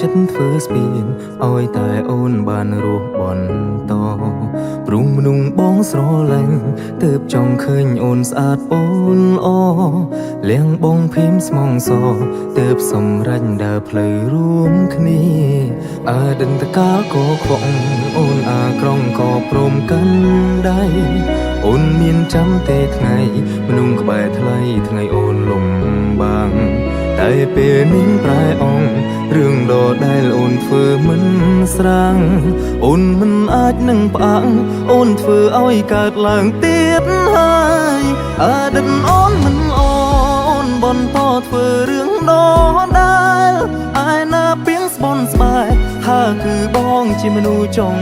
ចិត្តធ្វើស្ពានឲ្យតែអូនបានរស់បន្តព្រំមនុងបងស្រឡាញ់ទើបចង់ឃើញអូនស្អាតអូនល្អលៀងបងភីមស្មងសទើបសម្រេចដើរផ្លូវរួមគ្នាអដិនតកាលក៏ខ្វក់អូនអាក្រង់ក៏ព្រមកាន់ដៃអូនមានចាំទេថ្ងៃមនុងក្បែរថ្លៃថ្ងៃអូនលំបាំងតែពេលនេះប្រែអងរឿងដដែលអូនធ្វើមិនស្រាំងអូនមិនអាចនឹងផ្អាំងអូនធ្វើឲ្យកើតឡើងទៀតហើយអដិនអូនមិនអូនបន្តធ្វើរឿងដដែលឯណាពីងស្បន់ស្បែកថាគឺបងជាមនុស្សចុង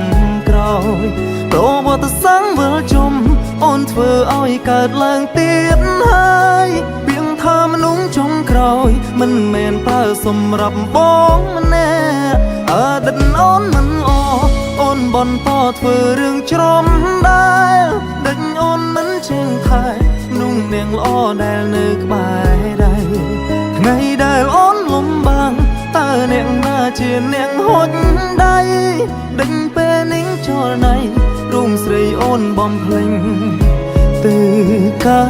ក្រោយប្រវត្តិសាស្ត្រវិលជុំអូនធ្វើឲ្យកើតឡើងទៀតហើយពីងថាមនុស្សចុងក្រោយមិនមែនប្រើសម្រាប់បងម្នាក់អដិនអូនមិនអូនបន្តធ្វើរឿងច្រំដែលដេញអូនមិនជើងថែนุ่งនាងល្អដែលនៅក្បែរដៃថ្ងៃដែលអូនលំបាំងតើអ្នកណាជាអ្នកហុចដៃដេញពេលនេះចលណៃរូមស្រីអូនបំភ្លេងទៅកា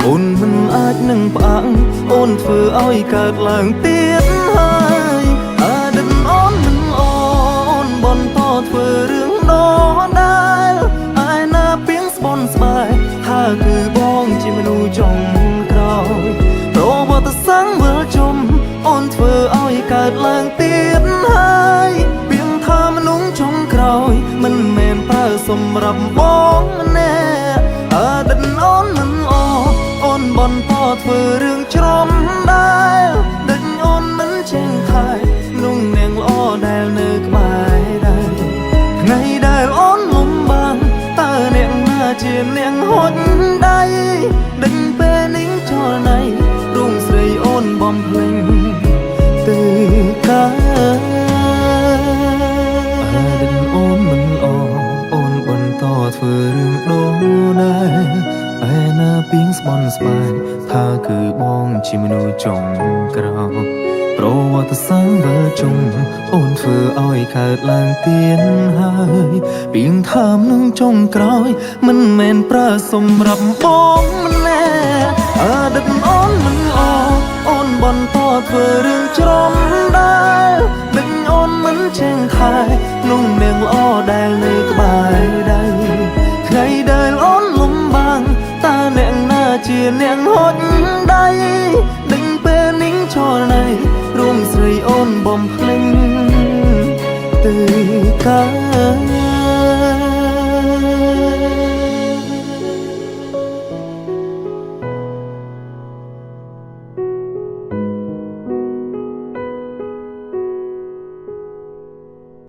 អូនមិនអាចនឹងផ្អាំងអូនធ្វើឲ្យកើតឡើងទៀតហើយអដិនអូនមិនអូនបន្តធ្វើរឿងដដែលឯណាពីងស្បន់ស្បែកថាគឺបងជាមនុស្សចុងក្រោយប្រវត្តិសាស្ត្រវិលជុំអូនធ្វើឲ្យកើតឡើងទៀតហើយពីងថាមនុស្សចុងក្រោយមិនមែនប្រើសម្រាប់បងម្នាក់អដិនអូនមិនអូនបន្តធ្វើរឿងច្រំដែលដេញអូនមិនចេះថែนุ่งនាងល្អដែលនៅក្បែរដៃថ្ងៃដែលអូនលំបាំងតើអ្នកណាជាអ្នកហុចដៃដេញពេលនេះចលណៃរូងស្រីអូនបំភ្លេងទៅកាអដិនអូនមិនអូនបន្តធ្វើរឿងដូរដែរឯណាពីងស្បន់ស្បែកថាគឺបងជាមនុស្សចុងក្រោយប្រវត្តិសាស្ត្រវិលជុំអូនធ្វើឲ្យកើតឡើងទៀតហើយពីងថាមនឹងចុងក្រោយមិនមែនប្រើសម្រាប់បងម្នាក់អដិត